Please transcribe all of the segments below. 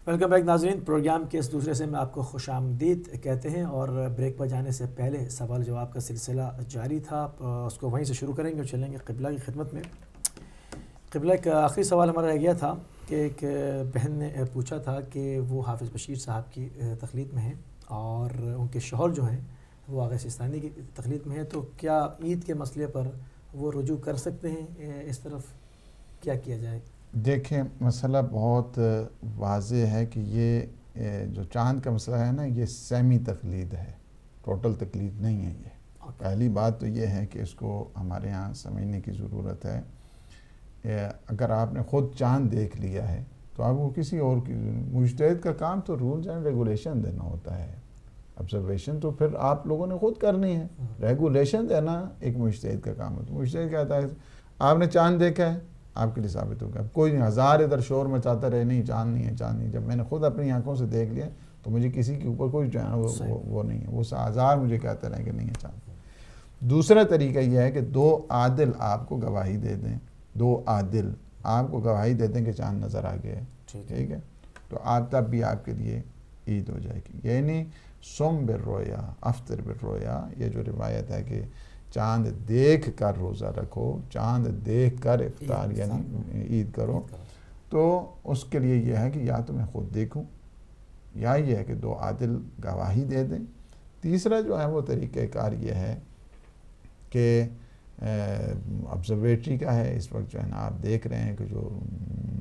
Welcome back ناظرین، programme کے اس دوسرے سے میں آپ کو خوش آمدید کہتے ہیں، اور بریک پر جانے سے پہلے سوال جواب کا سلسلہ جاری تھا، اس کو وہیں سے شروع کریں گے اور چلیں گے قبلہ کی خدمت میں۔ قبلہ کا آخری سوال ہمارا رہ گیا تھا کہ ایک بہن نے پوچھا تھا کہ وہ حافظ بشیر صاحب کی تقلید میں ہیں اور ان کے شوہر جو ہیں وہ آغا سیستانی کی تقلید میں ہیں، تو کیا عید کے مسئلے پر وہ رجوع کر سکتے ہیں؟ اس طرف کیا کیا جائے؟ دیکھیں، مسئلہ بہت واضح ہے کہ یہ جو چاند کا مسئلہ ہے نا، یہ سیمی تقلید ہے، ٹوٹل تقلید نہیں ہے۔ یہ پہلی بات تو یہ ہے کہ اس کو ہمارے ہاں سمجھنے کی ضرورت ہے۔ اگر آپ نے خود چاند دیکھ لیا ہے تو آپ کو کسی اور کی مجتہد کا کام تو رولز اینڈ ریگولیشن دینا ہوتا ہے۔ آبزرویشن تو پھر آپ لوگوں نے خود کرنی ہے، ریگولیشن دینا ایک مجتہد کا کام ہے۔ تو مجتہد کہتا ہے آپ نے چاند دیکھا ہے، آپ کے لیے ثابت ہو گیا۔ کوئی نہیں، ہزار ادھر شور مچاتا رہے، نہیں چاند نہیں ہے، چاند نہیں ہے۔ جب میں نے خود اپنی آنکھوں سے دیکھ لیا تو مجھے کسی کے اوپر کوئی جو ہے وہ نہیں ہے، وہ ہزار مجھے کہتے رہے کہ نہیں ہے چاند۔ دوسرا طریقہ یہ ہے کہ دو عادل آپ کو گواہی دے دیں، دو عادل آپ کو گواہی دے دیں کہ چاند نظر آ گیا ہے، ٹھیک ہے، تو آپ تب بھی آپ کے لیے عید ہو جائے گی۔ یعنی سم بالرؤیا افطر بالرؤیا، یہ جو روایت ہے کہ چاند دیکھ کر روزہ رکھو، چاند دیکھ کر افطار یعنی عید کرو، تو اس کے لیے یہ ہے کہ یا تو میں خود دیکھوں یا یہ ہے کہ دو عادل گواہی دے دیں۔ تیسرا جو ہے وہ طریقہ کار یہ ہے کہ آبزرویٹری کا ہے۔ اس وقت جو ہے نا آپ دیکھ رہے ہیں کہ جو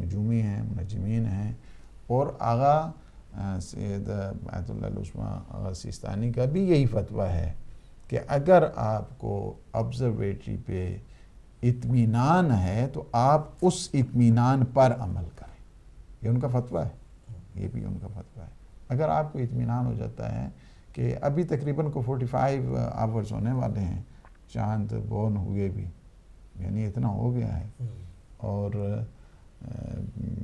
نجومی ہیں، منجمین ہیں، اور آغا سید بیت اللہ العظمیٰ آغا سیستانی کا بھی یہی فتویٰ ہے کہ اگر آپ کو آبزرویٹری پہ اطمینان ہے تو آپ اس اطمینان پر عمل کریں۔ یہ ان کا فتویٰ ہے، یہ بھی ان کا فتویٰ ہے۔ اگر آپ کو اطمینان ہو جاتا ہے کہ ابھی تقریباً کو 45 آورز ہونے والے ہیں چاند بورن ہوئے بھی، یعنی اتنا ہو گیا ہے، اور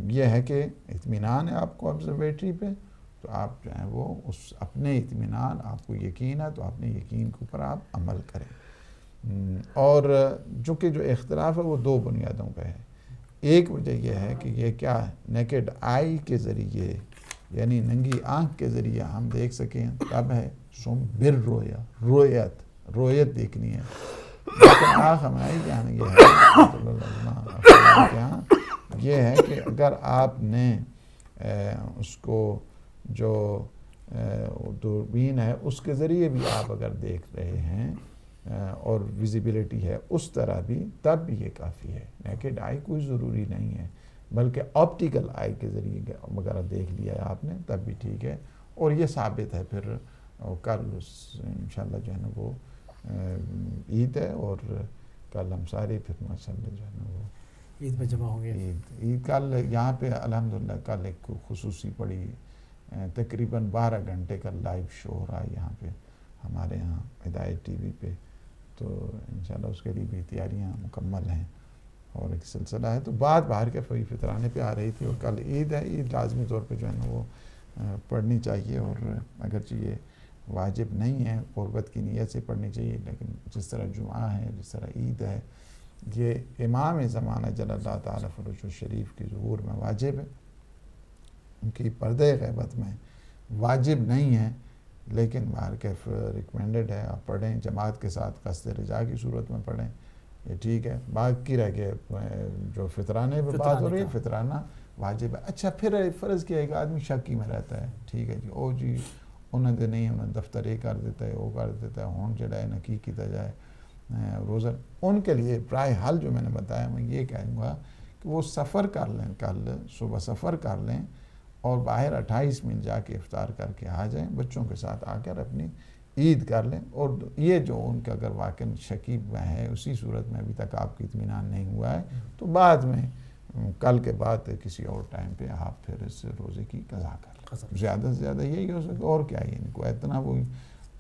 یہ ہے کہ اطمینان ہے آپ کو آبزرویٹری پہ، تو آپ جو ہیں وہ اس اپنے اطمینان، آپ کو یقین ہے تو اپنے یقین کے اوپر آپ عمل کریں۔ اور چونکہ جو اختلاف ہے وہ دو بنیادوں پہ ہے۔ ایک وجہ یہ ہے کہ یہ کیا نیکڈ آئی کے ذریعے، یعنی ننگی آنکھ کے ذریعے ہم دیکھ سکیں، تب ہے سم بالرؤیا، رویت دیکھنی ہے۔ لیکن آنکھ ہماری جانے یہ ہے کہ اگر آپ نے اس کو جو دوربین ہے اس کے ذریعے بھی آپ اگر دیکھ رہے ہیں اور ویزیبلٹی ہے اس طرح بھی، تب بھی یہ کافی ہے۔ نیکڈ آئی کوئی ضروری نہیں ہے، بلکہ آپٹیکل آئی کے ذریعے وغیرہ دیکھ لیا ہے آپ نے تب بھی ٹھیک ہے۔ اور یہ ثابت ہے پھر کل انشاءاللہ جو ہے نا وہ عید ہے، اور کل ہم سارے پھر ماشاءاللہ جو ہے نا وہ عید میں جمع ہوں گے۔ عید کل یہاں پہ الحمدللہ کل ایک خصوصی پڑی تقریباً 12 گھنٹے کا لائیو شو ہو رہا ہے یہاں پہ ہمارے ہاں ہدایت ٹی وی پہ، تو انشاءاللہ اس کے لیے بھی تیاریاں مکمل ہیں، اور ایک سلسلہ ہے۔ تو بات باہر کے فطرانے پہ آ رہی تھی، اور کل عید ہے، عید لازمی طور پہ جو ہے نا وہ پڑھنی چاہیے، اور اگرچہ یہ واجب نہیں ہے، قربت کی نیت سے پڑھنی چاہیے، لیکن جس طرح جمعہ ہے، جس طرح عید ہے، یہ امام زمانہ جل اللہ تعالیٰ فرج الشریف کی ظہور میں واجب ہے، ان کی پردہ غیبت میں واجب نہیں ہے، لیکن باہر کیف ریکمینڈڈ ہے، آپ پڑھیں جماعت کے ساتھ، قصد رجا کی صورت میں پڑھیں، یہ ٹھیک ہے۔ باقی رہ کے جو فطرانے پہ بات ہو رہی ہے، فطرانہ واجب ہے۔ اچھا، پھر فرض کیا ایک آدمی شکی میں رہتا ہے، ٹھیک ہے جی، او جی انہیں دے نہیں، انہیں دفتر یہ کر دیتا ہے، وہ کر دیتا ہے، ہون جڑا ہے نہ کی کیتا جائے روزہ، ان کے لیے برائے حل جو میں نے بتایا، میں یہ کہوں گا کہ وہ سفر کر لیں، کل صبح سفر کر لیں اور باہر 28 میل جا کے افطار کر کے آ جائیں، بچوں کے ساتھ آ کر اپنی عید کر لیں۔ اور یہ جو ان کا اگر واقعی شکیب میں ہے، اسی صورت میں ابھی تک آپ کی اطمینان نہیں ہوا ہے، تو بعد میں کل کے بعد کسی اور ٹائم پہ آپ پھر اس روزے کی قضا کر لیں۔ زیادہ سے زیادہ یہی ہو سکتا، اور کیا، یہ کوئی اتنا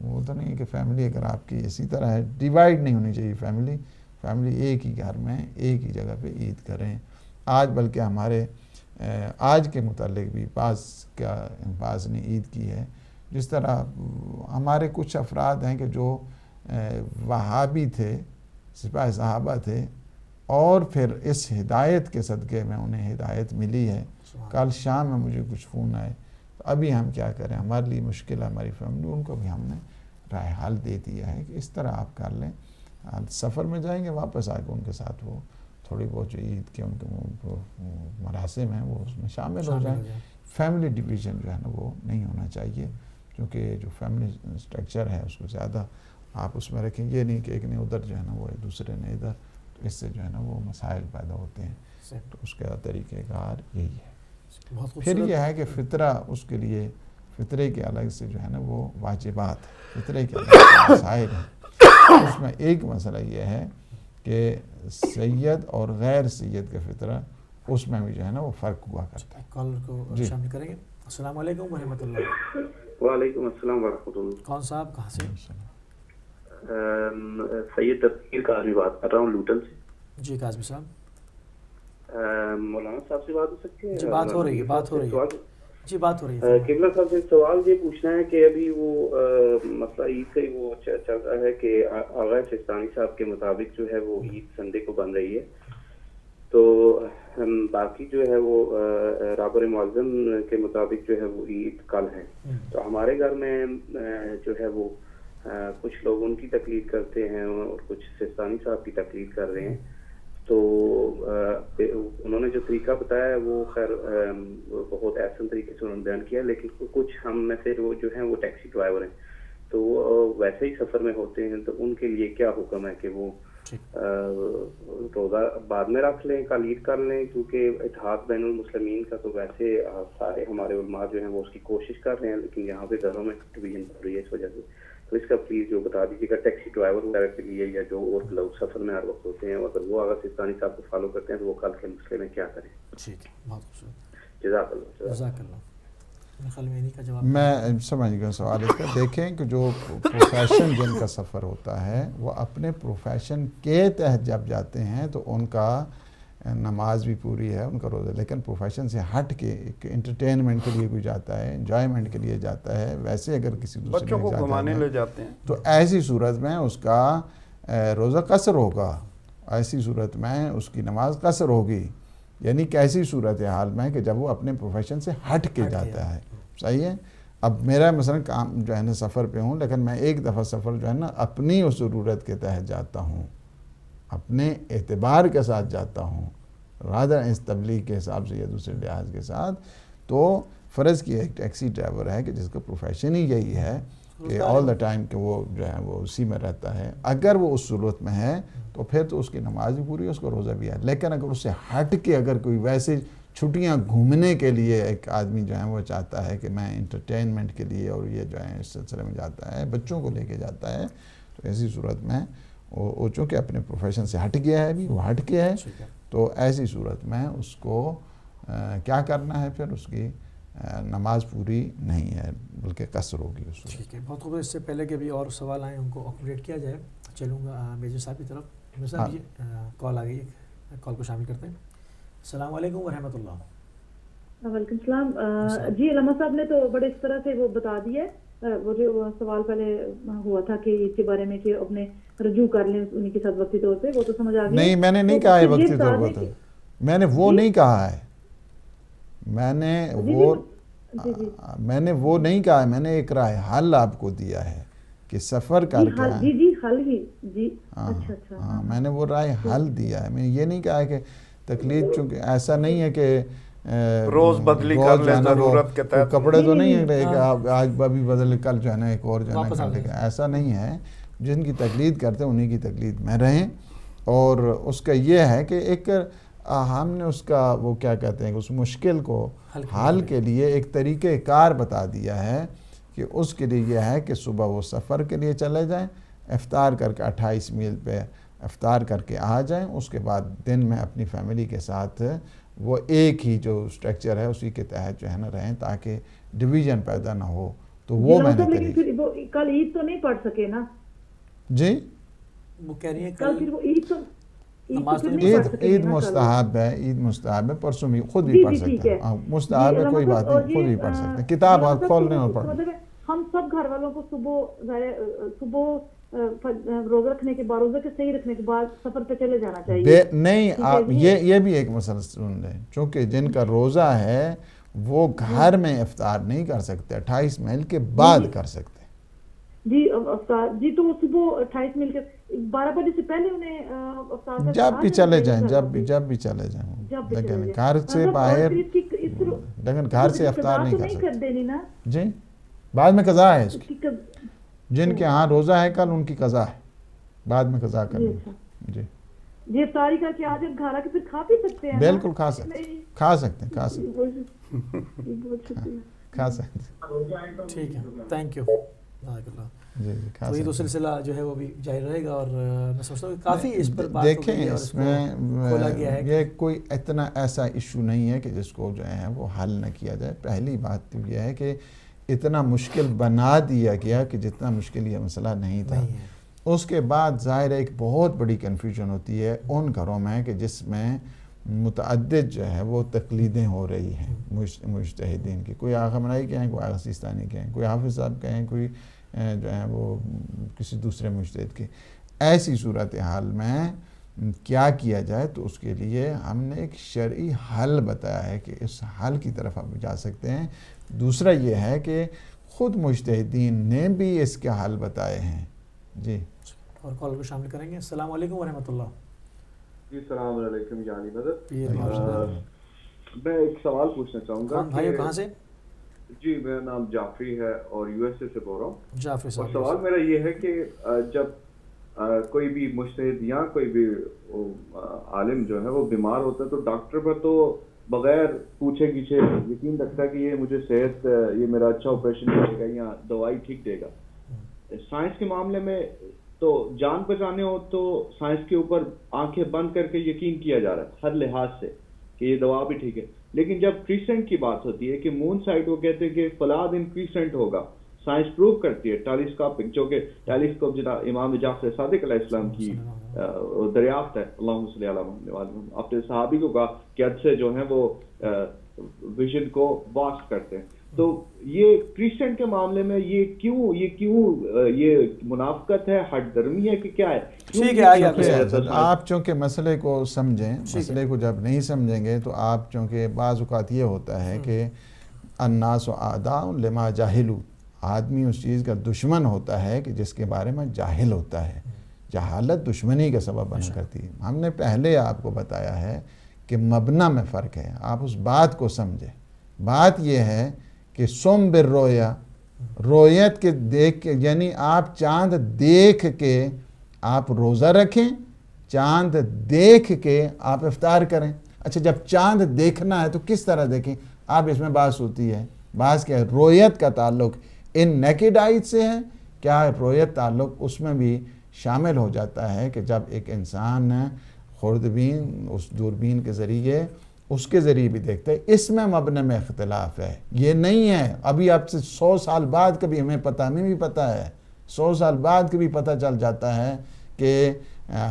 وہ تو نہیں کہ فیملی اگر آپ کی اسی طرح ہے، ڈیوائیڈ نہیں ہونی چاہیے فیملی ایک ہی گھر میں ایک ہی جگہ پہ عید کریں۔ آج بلکہ ہمارے آج کے متعلق بھی بعض نے عید کی ہے، جس طرح ہمارے کچھ افراد ہیں کہ جو وہابی تھے، سپاہ صحابہ تھے، اور پھر اس ہدایت کے صدقے میں انہیں ہدایت ملی ہے. کل شام میں مجھے کچھ فون آئے تو ابھی ہم کیا کریں, ہمارے لیے مشکل ہے ہماری فیملی, ان کو بھی ہم نے رائے حل دے دیا ہے کہ اس طرح آپ کر لیں. سفر میں جائیں گے, واپس آ کے ان کے ساتھ وہ تھوڑی بہت جو عید کے ان کے مراسم ہیں وہ اس میں شامل ہو جائیں. فیملی ڈویژن جو ہے نا وہ نہیں ہونا چاہیے, کیونکہ جو فیملی سٹرکچر ہے اس کو زیادہ آپ اس میں رکھیں. یہ نہیں کہ ایک نے ادھر جو ہے نا وہ دوسرے نے ادھر, تو اس سے جو ہے نا وہ مسائل پیدا ہوتے ہیں. تو اس کا طریقہ کار یہی ہے. پھر یہ ہے کہ فطرہ, اس کے لیے فطرے کے الگ سے جو ہے نا وہ واجبات, فطرے کے الگ سے مسائل ہیں. اس میں ایک مسئلہ یہ ہے کہ سید اور غیر سید کا فطرہ, اس میں بھی جو ہے نا وہ فرق ہوا کرتا ہے. کال کو شامل کریں گے. السلام علیکم ورحمۃ اللہ. وعلیکم السلام ورحمۃ اللہ. کون صاحب, کہاں سے؟ سید تفسیر قاضی بات کر رہا ہوں لوٹن سے. جی قاضی صاحب. مولانا صاحب سے بات ہو سکتی ہے؟ جی بات ہو رہی ہے, بات ہو رہی ہے. جی بات ہو رہی ہے. قبلہ صاحب سے سوال یہ پوچھنا ہے کہ ابھی وہ مسئلہ عید سے وہ چل رہا ہے کہ آغا سستانی صاحب کے مطابق جو ہے وہ عید سنڈے کو بن رہی ہے, تو باقی جو ہے وہ رابر معظم کے مطابق جو ہے وہ عید کل ہے. تو ہمارے گھر میں جو ہے وہ کچھ لوگ ان کی تقلید کرتے ہیں اور کچھ سستانی صاحب کی تقلید کر رہے ہیں. تو انہوں نے جو طریقہ بتایا ہے وہ خیر بہت احسن طریقے سے انہوں نے بیان کیا, لیکن کچھ ہم میں سے وہ جو ہیں وہ ٹیکسی ڈرائیور ہیں, تو وہ ویسے ہی سفر میں ہوتے ہیں, تو ان کے لیے کیا حکم ہے کہ وہ روزہ بعد میں رکھ لیں, کل عید کر لیں, کیونکہ اتحاد بین المسلمین کا تو ویسے سارے ہمارے علماء جو ہیں وہ اس کی کوشش کر رہے ہیں, لیکن یہاں پہ گھروں میں ڈویژن پڑ رہی ہے اس وجہ سے. تو اس کا پلیز جو بتا دیجیے گا ٹیکسی ڈرائیور وغیرہ کے لیے, یا جو اور لوگ سفر میں ہر وقت ہوتے ہیں, اگر وہ آغا سستانی صاحب کو فالو کرتے ہیں تو وہ کل کے مسئلے میں کیا کریں. ٹھیک ہے, بہت خوبصورت. جزاک اللہ. جزاک اللہ. میں سمجھ گیا سوال اس کا. دیکھیں کہ جو پروفیشن جن کا سفر ہوتا ہے وہ اپنے پروفیشن کے تحت جب جاتے ہیں تو ان کا نماز بھی پوری ہے, ان کا روزہ, لیکن پروفیشن سے ہٹ کے ایک انٹرٹینمنٹ کے لیے کوئی جاتا ہے, انجوائمنٹ کے لیے جاتا ہے, ویسے اگر کسی دوسرے بچوں کو گھمانے لے جاتے ہیں, تو ایسی صورت میں اس کا روزہ قصر ہوگا, ایسی صورت میں اس کی نماز قصر ہوگی. یعنی کیسی صورت حال میں کہ جب وہ اپنے پروفیشن سے ہٹ کے جاتا ہے. صحیح ہے. اب میرا مثلا کام جو ہے نا سفر پہ ہوں, لیکن میں ایک دفعہ سفر جو ہے نا اپنی اس ضرورت کے تحت جاتا ہوں, اپنے اعتبار کے ساتھ جاتا ہوں, رادر اس تبلیغ کے حساب سے یا دوسرے لحاظ کے ساتھ, تو فرض کی ایک ٹیکسی ڈرائیور ہے کہ جس کا پروفیشن ہی یہی ہے کہ آل دا ٹائم کہ وہ جو ہے وہ اسی میں رہتا ہے. اگر وہ اس صورت میں ہے تو پھر تو اس کی نماز بھی پوری ہے, اس کا روزہ بھی ہے. لیکن اگر اس سے ہٹ کے اگر کوئی ویسے چھٹیاں گھومنے کے لیے ایک آدمی جو ہے وہ چاہتا ہے کہ میں انٹرٹینمنٹ کے لیے اور یہ جو ہے اس سلسلے میں جاتا ہے, بچوں کو لے کے جاتا ہے, تو ایسی صورت میں وہ چونکہ اپنے پروفیشن سے ہٹ گیا ہے, ابھی وہ ہٹ کے ہے, تو ایسی صورت میں اس کو کیا کرنا ہے, پھر اس کی نماز پوری نہیں ہے بلکہ قصر ہوگی اس وقت. ٹھیک ہے, بہت خوب. اس سے پہلے کہ بھی اور سوال آئیں ان کو اکوموڈیٹ کیا جائے, چلوں گا میجر صاحب کی طرف. میجر صاحب یہ کال آ گئی, کال کو شامل کرتے ہیں. السلام علیکم ورحمۃ اللہ. وعلیکم السلام. جی علامہ صاحب نے تو بڑے اس طرح سے وہ بتا دیا ہے, وہ جو سوال پہلے ہوا تھا کہ اس کے بارے میں کہ اپنے رجوع کر لیں انہیں کے ساتھ وقتی طور پہ, وہ تو سمجھ آ گیا. نہیں, میں نے نہیں کہا ہے وقتی طور پر, میں نے وہ نہیں کہا ہے, میں نے وہ نہیں کہا ہے, میں نے ایک رائے حل آپ کو دیا ہے کہ سفر کر کے جی حل ہی جی. اچھا ہاں, میں نے وہ رائے حل دیا ہے. میں نے یہ نہیں کہا ہے کہ تکلیف, چونکہ ایسا نہیں ہے کہ روز بدلی کر لیں ضرورت کے تحت, کپڑے تو نہیں ہے کہ آج ابھی بدل کل جو ہے نا ایک اور جو ہے نا, ایسا نہیں ہے. جن کی تقلید کرتے ہیں انہیں کی تقلید میں رہیں. اور اس کا یہ ہے کہ ایک ہم نے اس کا وہ کیا کہتے ہیں کہ اس مشکل کو حل کے لیے ایک طریقہ کار بتا دیا ہے کہ اس کے لیے یہ ہے کہ صبح وہ سفر کے لیے چلے جائیں, افطار کر کے 28 میل پہ افطار کر کے آ جائیں, اس کے بعد دن میں اپنی فیملی کے ساتھ وہ ایک ہی جو سٹرکچر ہے اسی کے تحت جو ہے نا رہیں, تاکہ ڈویژن پیدا نہ ہو. تو وہ میں نے کل عید تو نہیں پڑھ سکے نا جی, وہ کہہ رہی ہیں کل پھر وہ عید تو عید مستحب ہے, عید مستحب ہے, پرسوں بھی خود بھی پڑھ سکتے ہیں, مستحب ہے, کوئی بات نہیں, خود بھی پڑھ سکتے ہیں, کتاب آپ کھول لیں اور پڑھ لیں. ہم سب گھر والوں کو صبح روزہ رکھنے کے بعد روزہ کے صحیح رکھنے کے بعد سفر پہ چلے جانا چاہیے؟ نہیں، آپ یہ بھی ایک مسئلہ سن لیں، چونکہ جن کا روزہ ہے وہ گھر میں افطار نہیں کر سکتے، 28 میل کے بعد کر سکتے جی افطار، جی تو صبح 28 میل کے 12 بجے سے پہلے انہیں افطار کا جب بھی چلے جائیں، جب بھی چلے جائیں، لیکن گھر سے باہر، لیکن گھر سے افطار نہیں کر سکتے جی، بعد میں قضا ہے اس کی، جن کے ہاں روزہ ہے کل ان کی قضا ہے، بعد میں قضا کرنی جی جی افطاری کر کے آج گھر آ کے پھر کھا پی سکتے ہیں؟ بالکل کھا سکتے ٹھیک ہے، تھینک یو، جی تو یہ تو سلسلہ جو ہے وہ بھی جاری رہے گا، اور میں سمجھتا ہوں کہ کافی اس پر بات دیکھیں اس میں یہ کوئی اتنا ایسا ایشو نہیں ہے کہ جس کو جو ہے وہ حل نہ کیا جائے. پہلی بات تو یہ ہے کہ اتنا مشکل بنا دیا گیا کہ جتنا مشکل یہ مسئلہ نہیں تھا. اس کے بعد ظاہر ایک بہت بڑی کنفیوژن ہوتی ہے ان گھروں میں کہ جس میں متعدد جو ہے وہ تقلیدیں ہو رہی ہیں مجتہدین کی. کوئی آغا منائی کے ہیں، کوئی آغا سیستانی کے ہیں، کوئی حافظ صاحب کے ہیں، کوئی جو ہے وہ کسی دوسرے مجتہد کے. ایسی صورتحال میں کیا کیا جائے؟ تو اس کے لیے ہم نے ایک شرعی حل بتایا ہے کہ اس حل کی طرف آپ جا سکتے ہیں. دوسرا یہ ہے کہ خود مجتہدین نے بھی اس کے حل بتائے ہیں. جی اور کال کو شامل کریں گے. السلام علیکم ورحمۃ اللہ. جی السلام علیکم یعنی مدد. میں ایک سوال پوچھنا چاہوں گا. بھائیو کہاں سے؟ جی میرا نام جعفری ہے اور یو ایس اے سے بول رہا ہوں. جعفری صاحب، سوال میرا یہ ہے کہ جب کوئی بھی مجتہد یا کوئی بھی عالم جو ہے وہ بیمار ہوتا ہے تو ڈاکٹر پر تو بغیر پوچھے گیچھے یقین رکھتا ہے کہ یہ مجھے صحت، یہ میرا اچھا آپریشن کرے گا یا دوائی ٹھیک دے گا. سائنس کے معاملے میں تو جان بچانے ہو تو سائنس کے اوپر آنکھیں بند کر کے یقین کیا جا رہا ہے ہر لحاظ سے کہ یہ دوا بھی ٹھیک ہے. لیکن جب کریسنٹ کی بات ہوتی ہے کہ مون سائٹ وہ کہتے ہیں کہ فلاں دن کریسنٹ ہوگا، سائنس پروو کرتی ہے ٹیلیسکوپک، جو کہ ٹیلیسکوپ جناب امام جعفر صادق علیہ السلام کی دریافت ہے. اللہم صلی علی محمد. اپنے صحابی کو کہا کہ حد سے جو ہے وہ ویژن کو واسٹ کرتے ہیں. تو یہ کریسچن کے معاملے میں یہ کیوں یہ منافقت ہے، ہٹ درمی ہے کہ کیا ہے؟ ٹھیک ہے، آپ چونکہ مسئلے کو سمجھیں، مسئلے کو جب نہیں سمجھیں گے تو آپ چونکہ بعض اوقات یہ ہوتا ہے کہ الناس اعداء لما جاہلوا، آدمی اس چیز کا دشمن ہوتا ہے کہ جس کے بارے میں جاہل ہوتا ہے. جہالت دشمنی کا سبب بن کرتی ہے. ہم نے پہلے آپ کو بتایا ہے کہ مبنی میں فرق ہے، آپ اس بات کو سمجھیں. بات یہ ہے کہ سم بالرؤیا، رویت کے دیکھ کے، یعنی آپ چاند دیکھ کے آپ روزہ رکھیں، چاند دیکھ کے آپ افطار کریں. اچھا جب چاند دیکھنا ہے تو کس طرح دیکھیں؟ آپ اس میں بات ہوتی ہے، بعض کیا ہے رویت کا تعلق ان نیکڈ آئیز سے ہے، کیا رویت تعلق اس میں بھی شامل ہو جاتا ہے کہ جب ایک انسان خوردبین اس دوربین کے ذریعے اس کے ذریعے بھی دیکھتے ہیں. اس میں مبنی میں اختلاف ہے. یہ نہیں ہے ابھی آپ سے 100 سال بعد کبھی ہمیں پتہ، ہمیں بھی پتہ ہے 100 سال بعد کبھی پتہ چل جاتا ہے کہ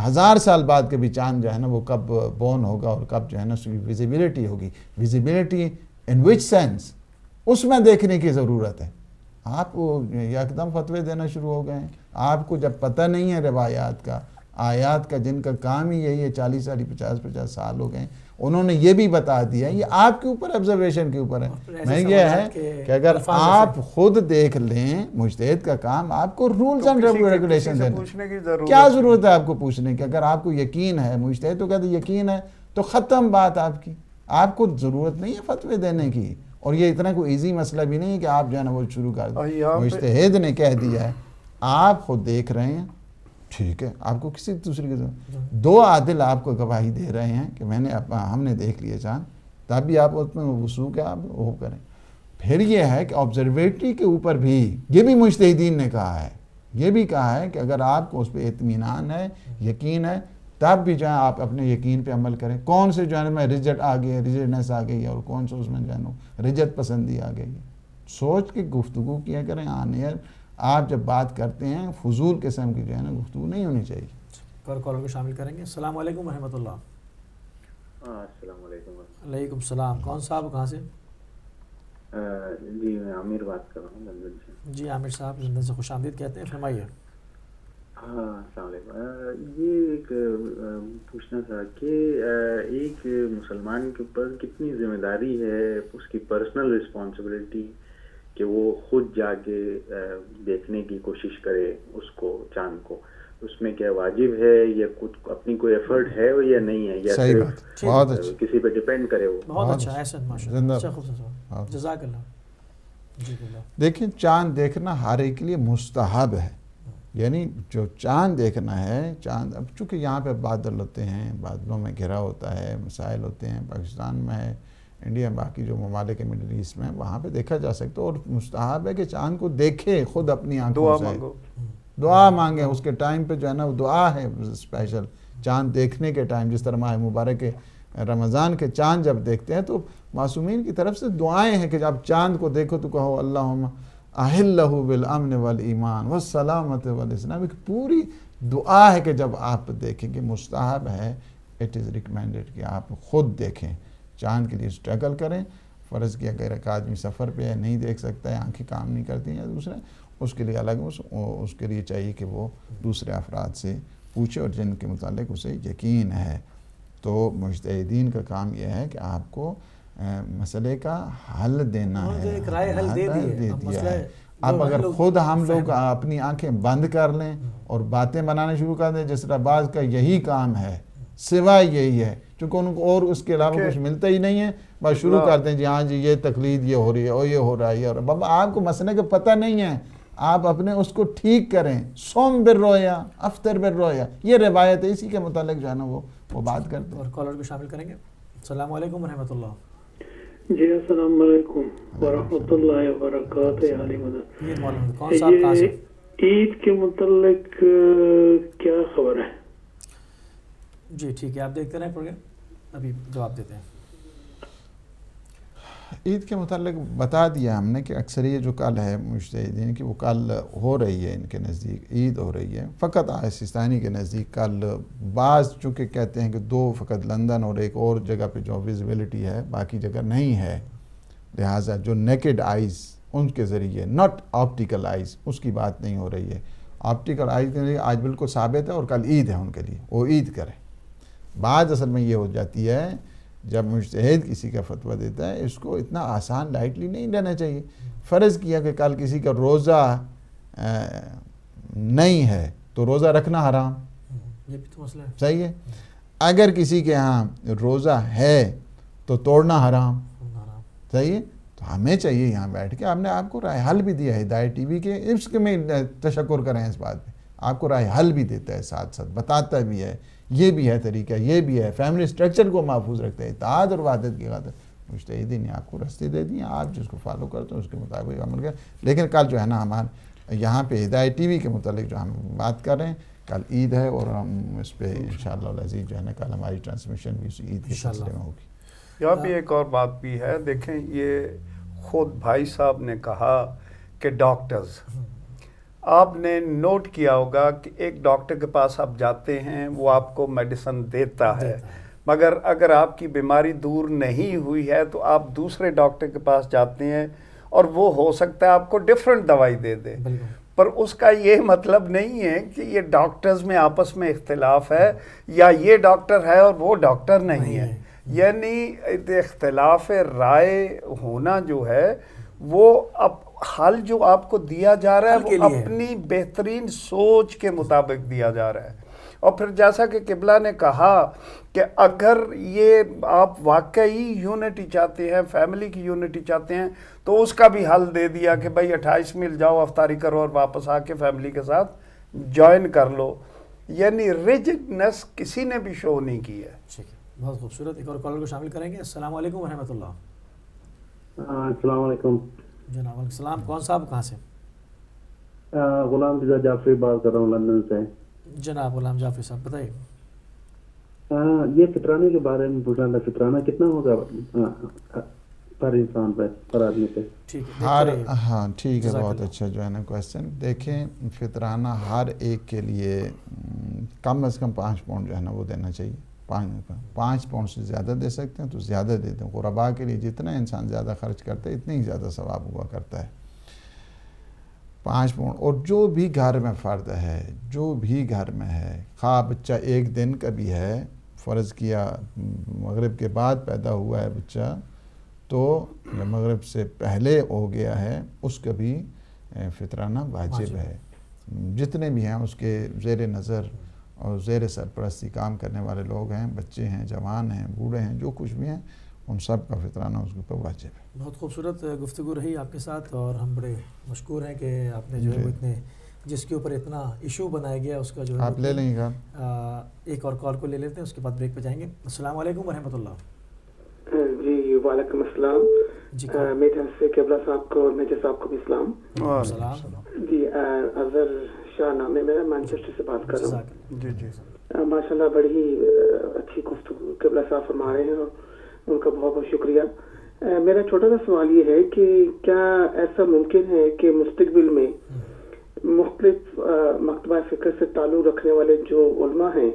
1000 سال بعد کبھی چاند جو ہے نا وہ کب بورن ہوگا اور کب جو ہے نا اس کی ویزیبلٹی ہوگی. ویزیبلٹی ان وچ سینس، اس میں دیکھنے کی ضرورت ہے. آپ ایک دم فتوے دینا شروع ہو گئے ہیں. آپ کو جب پتہ نہیں ہے روایات کا، آیات کا، جن کا کام ہی یہی ہے 40 50 سال ہو گئے، انہوں نے یہ بھی بتا دیا. یہ آپ کے اوپر آبزرویشن کے اوپر ہے. میں یہ ہے کہ اگر آپ خود دیکھ لیں، مجتہد کا کام آپ کو رولز اینڈ ریگولیشن دینا. کیا ضرورت ہے آپ کو پوچھنے کی؟ اگر آپ کو یقین ہے، مجتہد تو کہتے یقین ہے تو ختم بات آپ کی. آپ کو ضرورت نہیں ہے فتوے دینے کی. اور یہ اتنا کوئی ایزی مسئلہ بھی نہیں ہے کہ آپ جو ہے نا وہ شروع کر دیں. مجتہد نے کہہ دیا ہے، آپ خود دیکھ رہے ہیں، ٹھیک ہے، آپ کو کسی دوسرے کے ضرورت. 2 عادل آپ کو گواہی دے رہے ہیں کہ ہم نے دیکھ لیے چاند، تب بھی آپ اس میں وثوق ہے، آپ وہ کریں. پھر یہ ہے کہ آبزرویٹری کے اوپر بھی یہ بھی مجتہدین نے کہا ہے، یہ بھی کہا ہے کہ اگر آپ کو اس پہ اطمینان ہے، یقین ہے، تب بھی جو ہے آپ اپنے یقین پہ عمل کریں. کون سے جو ہے میں رجٹ آ گئی، رجٹنس آ گئی ہے، اور کون سے اس میں جو ہے نا رجت پسندی آ گئی ہے. سوچ کے گفتگو کیا کریں. آنیئر آپ جب بات کرتے ہیں فضول قسم کی جو ہے نا گفتگو نہیں ہونی چاہیے. اور کالر کو شامل کریں گے. السلام علیکم ورحمۃ اللہ. السلام علیکم. وعلیکم السلام. کون صاحب کہاں سے؟ جی میں عامر بات کر رہا ہوں لندن سے. جی عامر صاحب لندن سے خوش آمدید کہتے ہیں، فرمائیے. ہاں السلام علیکم. یہ ایک پوچھنا تھا کہ ایک مسلمان کے اوپر کتنی ذمہ داری ہے اس کی پرسنل رسپانسبلٹی کہ وہ خود جا کے دیکھنے کی کوشش کرے اس کو چاند کو, اس میں کیا واجب ہے یا خود اپنی کوئی ایفرٹ ہے یا نہیں ہے, یا صحیح بات, بہت اچھا, کسی پہ ڈیپینڈ کرے وہ؟ بہت اچھا, احسن, ماشاءاللہ, اچھا, خوبصورت, جزاک اللہ. جی باللہ. دیکھیں چاند دیکھنا ہر ایک کے لیے مستحب ہے, یعنی جو چاند دیکھنا ہے, چاند اب چونکہ یہاں پہ بادل ہوتے ہیں, بادلوں میں گھرا ہوتا ہے, مسائل ہوتے ہیں, پاکستان میں ہے, انڈیا, باقی جو ممالک مڈل ایسٹ میں, وہاں پہ دیکھا جا سکتا ہے, اور مستحب ہے کہ چاند کو دیکھے خود اپنی آنکھوں سے, دعا مانگیں اس کے ٹائم پہ, جو ہے نا وہ دعا ہے اسپیشل چاند دیکھنے کے ٹائم. جس طرح ماہ مبارک رمضان کے چاند جب دیکھتے ہیں تو معصومین کی طرف سے دعائیں ہیں کہ جب چاند کو دیکھو تو کہو اللہم احلہ بالامن والایمان والسلامت والاسلام. ایک پوری دعا ہے کہ جب آپ دیکھیں کہ مستحب ہے, اٹ از ریکمینڈڈ کہ آپ خود دیکھیں, چاند کے لیے اسٹرگل کریں. فرض کیا اگر ایک آدمی سفر پہ ہے, نہیں دیکھ سکتا ہے, آنکھیں کام نہیں کرتی ہیں, یا دوسرے اس کے لیے الگ, اس کے لیے چاہیے کہ وہ دوسرے افراد سے پوچھے اور جن کے متعلق اسے یقین ہے. تو مجتہدین کا کام یہ ہے کہ آپ کو مسئلے کا حل دینا ہے, ایک رائے حل دے دیا ہے. اب اگر خود ہم لوگ اپنی آنکھیں بند کر لیں اور باتیں بنانے شروع کر دیں, جس طرح بعض کا یہی کام ہے, سوائے یہی ہے, چونکہ ان کو اور اس کے علاوہ کچھ ملتا ہی نہیں ہے, بس شروع کرتے ہیں جی ہاں جی یہ تقلید یہ ہو رہی ہے, اور یہ ہو رہا ہے, اور بابا آپ کو مسئلے کا پتہ نہیں ہے, آپ اپنے اس کو ٹھیک کریں. صوم بالرؤیا افطر بالرؤیا, یہ روایت ہے, اسی کے متعلق جو ہے نا وہ بات کرتے ہیں. اور کالر بھی شامل کریں گے. السلام علیکم ورحمۃ اللہ. جی السلام علیکم ورحمۃ اللہ وبرکاتہ. یہ مولانا کون صاحب کہاں سے؟ عید کے متعلق کیا خبر ہے؟ جی ٹھیک ہے, آپ دیکھتے رہیں پروگرام, ابھی جواب دیتے ہیں. عید کے متعلق بتا دیا ہم نے کہ اکثر یہ جو کل ہے مجتہدین کی, وہ کل ہو رہی ہے, ان کے نزدیک عید ہو رہی ہے فقط سیستانی کے نزدیک کل. بعض چونکہ کہتے ہیں کہ 2 فقط لندن اور ایک اور جگہ پہ جو ویزیبلٹی ہے, باقی جگہ نہیں ہے, لہٰذا جو نیکڈ آئیز ان کے ذریعے, ناٹ آپٹیکل آئیز, اس کی بات نہیں ہو رہی ہے. آپٹیکل آئیز کے لیے آج بالکل ثابت ہے, اور کل عید ہے ان کے لیے, وہ عید کریں. بعض اصل میں یہ ہو جاتی ہے جب مجتہد کسی کا فتویٰ دیتا ہے, اس کو اتنا آسان لائٹلی نہیں لینا چاہیے. فرض کیا کہ کل کسی کا روزہ نہیں ہے تو روزہ رکھنا حرام, یہ بھی تو مسئلہ ہے. صحیح ہے. اگر کسی کے ہاں روزہ ہے تو توڑنا حرام, صحیح ہے. تو ہمیں چاہیے یہاں بیٹھ کے, ہم نے آپ کو رائے حل بھی دیا ہے, ہدایت ٹی وی کے اس میں تشکر کریں اس بات پہ, آپ کو رائے حل بھی دیتا ہے, ساتھ ساتھ بتاتا بھی ہے, یہ بھی ہے طریقہ, یہ بھی ہے, فیملی سٹرکچر کو محفوظ رکھتے ہیں, اتحاد اور وحدت کی خاطر. مجتہدین نے آپ کو رستے دے دی ہیں, آپ جس کو فالو کرتے ہیں اس کے مطابق عمل کریں. لیکن کل جو ہے نا ہمارے یہاں پہ ہدایت ٹی وی کے متعلق جو ہم بات کر رہے ہیں, کل عید ہے, اور ہم اس پہ انشاءاللہ العزیز جو ہے نا کل ہماری ٹرانسمیشن بھی اس عید کے سلسلے میں ہوگی. یہاں بھی ایک اور بات بھی ہے, دیکھیں یہ خود بھائی صاحب نے کہا کہ ڈاکٹرز, آپ نے نوٹ کیا ہوگا کہ ایک ڈاکٹر کے پاس آپ جاتے ہیں, وہ آپ کو میڈیسن دیتا ہے, مگر اگر آپ کی بیماری دور نہیں ہوئی ہے تو آپ دوسرے ڈاکٹر کے پاس جاتے ہیں, اور وہ ہو سکتا ہے آپ کو ڈیفرنٹ دوائی دے دے. پر اس کا یہ مطلب نہیں ہے کہ یہ ڈاکٹرز میں آپس میں اختلاف ہے, یا یہ ڈاکٹر ہے اور وہ ڈاکٹر نہیں ہے. یعنی اختلاف رائے ہونا جو ہے وہ اب حل جو آپ کو دیا جا رہا ہے وہ اپنی بہترین سوچ کے مطابق دیا جا رہا ہے. اور پھر جیسا کہ قبلہ نے کہا کہ اگر یہ آپ واقعی یونٹی چاہتے ہیں, فیملی کی یونٹی چاہتے ہیں, تو اس کا بھی حل دے دیا کہ بھائی 28 میل جاؤ, افطاری کرو, اور واپس آ کے فیملی کے ساتھ جوائن کر لو. یعنی ریجڈنس کسی نے بھی شو نہیں کی ہے. بہت خوبصورت. ایک اور کالر کو شامل کریں گے. السلام علیکم ورحمۃ اللہ. السلام علیکم جناب. وعلیکم السلام. کون صاحب کہاں سے؟ غلام رضا جعفری بات کر رہا ہوں لندن سے. جناب غلام جعفری صاحب بتائیے. یہ فطرانے کے بارے میں پوچھنا تھا, فطرانہ کتنا ہوگا پر انسان پہ, پر آدمی پہ؟ ہاں ٹھیک ہے, بہت اچھا جو ہے نا کویسچن. دیکھیں فطرانہ ہر ایک کے لیے کم از کم 5 پاؤنڈ جو ہے نا وہ دینا چاہیے. 5 پاؤنڈ سے زیادہ دے سکتے ہیں تو زیادہ دے دیں. غرباء کے لیے جتنا انسان زیادہ خرچ کرتا ہے اتنا ہی زیادہ ثواب ہوا کرتا ہے. 5 پاؤنڈ. اور جو بھی گھر میں فرد ہے, جو بھی گھر میں ہے, خواہ بچہ 1 دن کا بھی ہے, فرض کیا مغرب کے بعد پیدا ہوا ہے بچہ تو مغرب سے پہلے ہو گیا ہے, اس کا بھی فطرانہ واجب ہے. جتنے بھی ہیں اس کے زیر نظر اور زیر سرپرستی کام کرنے والے لوگ ہیں, بچے ہیں, جوان ہیں, بوڑھے ہیں, جو کچھ بھی ہیں, ان سب کا فطرانہ اس کے اوپر واجب ہے. بہت خوبصورت گفتگو رہی آپ کے ساتھ, اور ہم بڑے مشکور ہیں کہ آپ نے جو ہے وہ اتنے جس کے اوپر اتنا ایشو بنایا گیا اس کا جو ہے آپ لے لیں گا. ایک اور کال کو لے لیتے ہیں, اس کے بعد بریک پہ جائیں گے. السلام علیکم ورحمۃ اللہ. جی وعلیکم السلام. جی میری طرف سے قبلہ صاحب کو اور میجر صاحب کو بھی السلام. السلام. جی اظہر شاہ نام ہے میرا, مانچسٹر سے بات کر رہا ہوں. جی جی ماشاء اللہ بڑی ہی اچھی گفتگو قبلہ صاحب فرما رہے ہیں, اور ان کا بہت بہت شکریہ. میرا چھوٹا سا سوال یہ ہے کہ کیا ایسا ممکن ہے کہ مستقبل میں مختلف مکتبہ فکر سے تعلق رکھنے والے جو علماء ہیں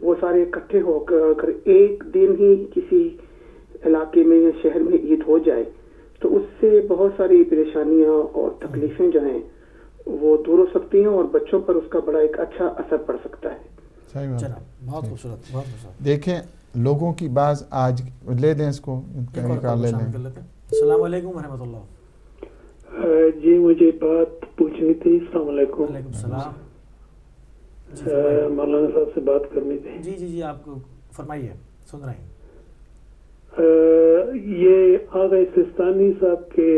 وہ سارے اکٹھے ہو کر ایک دن ہی کسی علاقے میں یا شہر میں عید ہو جائے, تو اس سے بہت ساری پریشانیاں اور تکلیفیں جو ہیں وہ دور ہو سکتی ہیں اور بچوں پر اس کا بڑا ایک اچھا اثر پڑ سکتا ہے. صحیح بات. جناب بہت خوبصورت, بہت خوبصورت. دیکھیں لوگوں کی بعض آج لے دیں اس کو, نکال لے لیں. السلام علیکم ورحمۃ اللہ. جی مجھے بات پوچھنی تھی. السلام علیکم. وعلیکم السلام. مولانا صاحب سے بات کرنی تھی. جی جی جی آپ کو فرمائیے, سن رہے ہیں. یہ آغا سستانی صاحب کے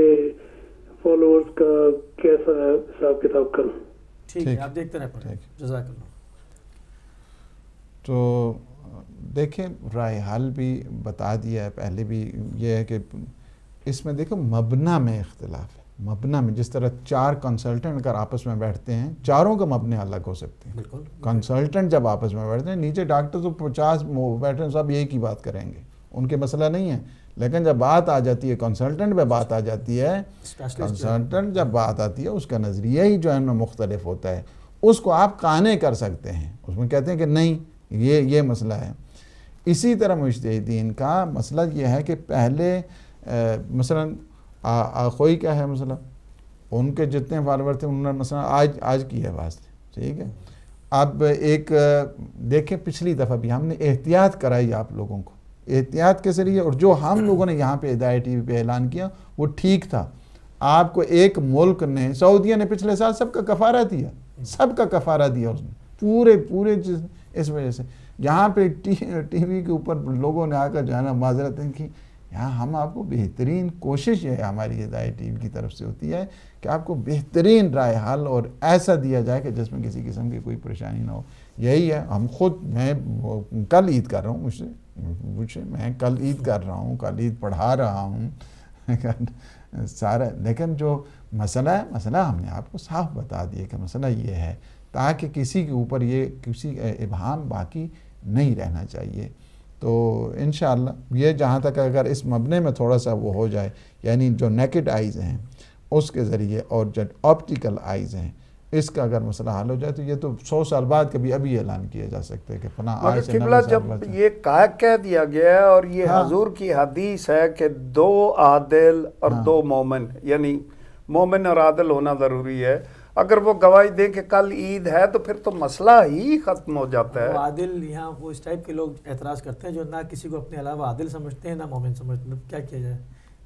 فالوورز کا کیسا حساب کتاب کروں؟ ٹھیک ہے, آپ دیکھتے رہیں پڑھیں. جزاک اللہ. تو دیکھیں رائے حل بھی بتا دیا ہے پہلے بھی, یہ ہے کہ اس میں دیکھو مبنا میں اختلاف ہے. مبنا میں جس طرح 4 کنسلٹنٹ اگر آپس میں بیٹھتے ہیں, چاروں کا مبنے الگ ہو سکتے ہیں. بالکل. کنسلٹنٹ جب آپس میں بیٹھتے ہیں, نیچے ڈاکٹر تو 50 بیٹھے ہیں, سب ایک ہی بات کریں گے, ان کے مسئلہ نہیں ہے. لیکن جب بات آ جاتی ہے کنسلٹنٹ پہ بات آ جاتی ہے, کنسلٹنٹ جب بات آتی ہے اس کا نظریہ ہی جو ہے نا مختلف ہوتا ہے. اس کو آپ قانع کر سکتے ہیں, اس میں کہتے ہیں کہ نہیں یہ مسئلہ ہے. اسی طرح مجتہدین کا مسئلہ یہ ہے کہ پہلے مثلا آخوئی کیا ہے مسئلہ, ان کے جتنے فالوور تھے انہوں نے مثلا آج کی ہے بات, ٹھیک ہے. اب ایک دیکھیں پچھلی دفعہ بھی ہم نے احتیاط کرائی آپ لوگوں کو, احتیاط کے ذریعے, اور جو ہم لوگوں نے یہاں پہ ہدایت ٹی وی پہ اعلان کیا وہ ٹھیک تھا. آپ کو ایک ملک نے, سعودیہ نے پچھلے سال سب کا کفارہ دیا, سب کا کفارہ دیا اس نے پورے اس وجہ سے. یہاں پہ ٹی وی کے اوپر لوگوں نے آ کر جو ہے نا معذرتیں کی. یہاں ہم آپ کو بہترین کوشش ہے ہماری ہدایت ٹی وی کی طرف سے ہوتی ہے کہ آپ کو بہترین رائے حل اور ایسا دیا جائے کہ جس میں کسی قسم کی کوئی پریشانی نہ ہو. یہی ہے. ہم خود, میں کل عید کر رہا ہوں, میں کل عید کر رہا ہوں, کل عید پڑھا رہا ہوں سارا. لیکن جو مسئلہ ہے, مسئلہ ہم نے آپ کو صاف بتا دیا کہ مسئلہ یہ ہے, تاکہ کسی کے اوپر یہ کسی ابہام باقی نہیں رہنا چاہیے. تو انشاءاللہ یہ جہاں تک اگر اس مبنے میں تھوڑا سا وہ ہو جائے, یعنی جو نیکڈ آئیز ہیں اس کے ذریعے اور جو آپٹیکل آئیز ہیں اس کا اگر مسئلہ حل ہو جائے تو یہ تو 100 سال بعد کبھی ابھی اعلان کیا جا سکتا ہے کہ فلاں آج سے 90 سال جب بعد. یہ کہہ دیا گیا ہے, اور یہ حضور کی حدیث ہے کہ 2 عادل اور 2 مومن, یعنی مومن اور عادل ہونا ضروری ہے. اگر وہ گواہی دیں کہ کل عید ہے تو پھر تو مسئلہ ہی ختم ہو جاتا ہے. عادل, یہاں وہ اس ٹائپ کے لوگ اعتراض کرتے ہیں جو نہ کسی کو اپنے علاوہ عادل سمجھتے ہیں نہ مومن سمجھتے ہیں. کیا کیا جائے,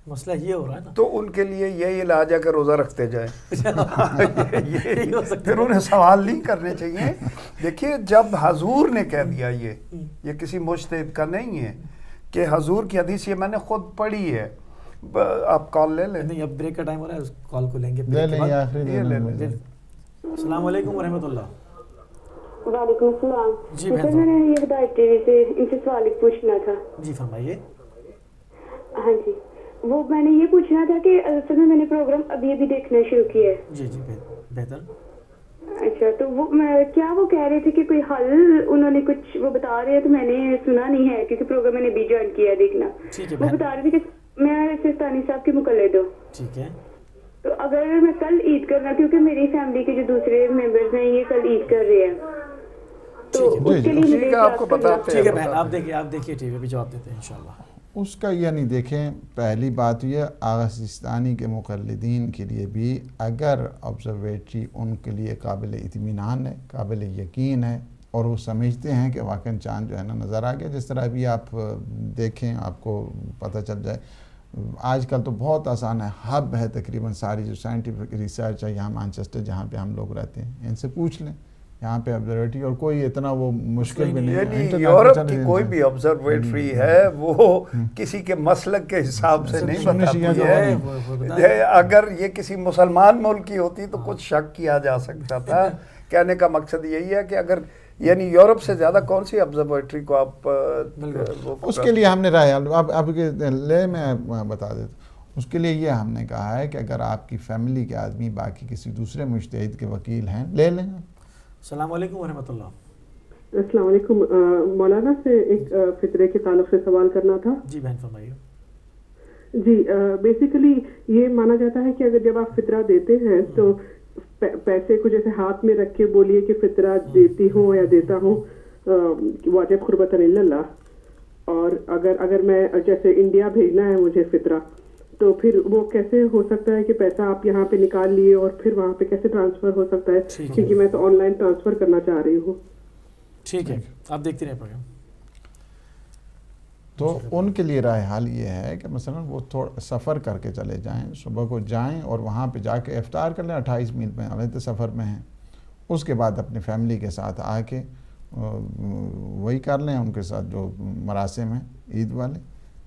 مسئلہ یہ ہو رہا ہے نا. تو ان کے لیے یہی علاج ہے کہ روزہ رکھتے جائیں. پھر انہیں سوال نہیں کرنے چاہیے. دیکھیے جب حضور نے کہہ دیا, یہ کسی مجتہد کا نہیں ہے, کہ حضور کی حدیث یہ میں نے خود پڑھی ہے. آپ کال لے لیں. نہیں, اب بریک کا ٹائم ہو رہا ہے, اس کال کو لیں گے. لے لیں آخری. السلام علیکم ورحمۃ اللہ. وعلیکم السلام. جی میں نے یہ ہدایت ٹی وی سے ان سے سوال پوچھنا تھا. جی فرمائیے. ہاں جی, وہ میں نے یہ پوچھنا تھا کہ اصل میں نے پروگرام ابھی دیکھنا شروع کیا ہے. جی جی بہتر. اچھا, تو وہ کیا وہ کہہ رہے تھے کہ کوئی حل انہوں نے کچھ وہ بتا رہے ہیں, تو میں نے سنا نہیں ہے کیونکہ پروگرام میں نے بھی جوائن کیا دیکھنا. وہ بتا رہے تھے کہ میں سستانی صاحب کی مقلد ہوں. ٹھیک ہے. تو اگر میں کل عید کرنا, کیونکہ میری فیملی کے جو دوسرے ممبرز ہیں یہ کل عید کر رہے ہیں, تو اس کے لیے آپ کو بتاتے ہیں. ٹھیک ہے بہن, آپ دیکھیے ٹی وی پہ جواب دیتے ہیں انشاءاللہ. اس کا یعنی دیکھیں پہلی بات یہ آغا سیستانی کے مقلدین کے لیے بھی اگر آبزرویٹری ان کے لیے قابل اطمینان ہے، قابل یقین ہے اور وہ سمجھتے ہیں کہ واقعاً چاند جو ہے نا نظر آ گیا، جس طرح ابھی آپ دیکھیں آپ کو پتہ چل جائے آج کل تو بہت آسان ہے، ہب ہے تقریباً ساری جو سائنٹیفک ریسرچ ہے یہاں مانچسٹر جہاں پہ ہم لوگ رہتے ہیں ان سے پوچھ لیں یہاں پہ آبزرویٹری، اور کوئی اتنا وہ مشکل بھی نہیں ہے. یعنی یورپ کی کوئی بھی آبزرویٹری ہے وہ کسی کے مسلک کے حساب سے نہیں بتاتی ہے. اگر یہ کسی مسلمان ملک کی ہوتی تو کچھ شک کیا جا سکتا تھا. کہنے کا مقصد یہی ہے کہ اگر یعنی یورپ سے زیادہ کون سی آبزرویٹری کو آپ اس کے لیے ہم نے رائے اب لے میں بتا دیتا ہوں. اس کے لیے یہ ہم نے کہا ہے کہ اگر آپ کی فیملی کے آدمی باقی کسی دوسرے مجتہد کے وکیل ہیں لے لیں. السلام علیکم ورحمۃ اللہ. السلام علیکم. مولانا سے ایک فطرے کے تعلق سے سوال کرنا تھا. جی بہن فرمائیے. جی بیسیکلی یہ مانا جاتا ہے کہ اگر جب آپ فطرہ دیتے ہیں تو پیسے کو جیسے ہاتھ میں رکھ کے بولیے کہ فطرہ دیتی ہوں یا دیتا ہوں واجب قربت اللہ، اور اگر میں جیسے انڈیا بھیجنا ہے مجھے فطرہ تو پھر وہ کیسے ہو سکتا ہے کہ پیسہ آپ یہاں پہ نکال لیے اور پھر وہاں پہ کیسے ٹرانسفر ہو سکتا ہے؟ کیونکہ میں تو آن لائن ٹرانسفر کرنا چاہ رہی ہوں. ٹھیک ہے آپ دیکھتے رہیں پروگرام. تو ان کے لیے رائے حال یہ ہے کہ مثلا وہ تھوڑا سفر کر کے چلے جائیں، صبح کو جائیں اور وہاں پہ جا کے افطار کر لیں. 28 میل پہ ہمیں تو سفر میں ہیں. اس کے بعد اپنی فیملی کے ساتھ آ کے وہی کر لیں ان کے ساتھ جو مراسم ہیں عید والے،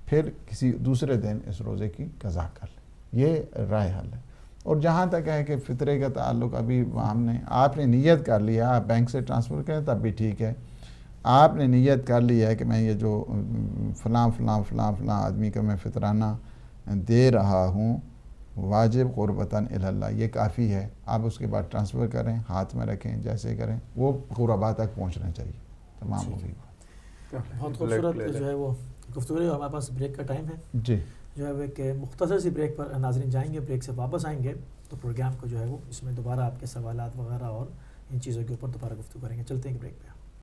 پھر کسی دوسرے دن اس روزے کی قضا کر لیں. یہ رائے حل ہے. اور جہاں تک ہے کہ فطرے کا تعلق ابھی آپ نے نیت کر لیا آپ بینک سے ٹرانسفر کریں تب بھی ٹھیک ہے. آپ نے نیت کر لی ہے کہ میں یہ جو فلاں فلاں فلاں فلاں آدمی کا میں فطرانہ دے رہا ہوں واجب قربتاً اللہ، یہ کافی ہے. آپ اس کے بعد ٹرانسفر کریں، ہاتھ میں رکھیں، جیسے کریں وہ قربا تک پہنچنا چاہیے. تمام ہوگی بات. بہت خوبصورت جو ہے وہ گفتگو ہے. ہمارے پاس بریک کا ٹائم ہے جی، جو ہے کہ مختصر سی بریک پر ناظرین جائیں گے. بریک سے واپس آئیں گے تو پروگرام کو جو ہے وہ اس میں دوبارہ آپ کے سوالات وغیرہ اور ان چیزوں کے اوپر دوبارہ گفتگو کریں گے. چلتے ہیں بریک پہ.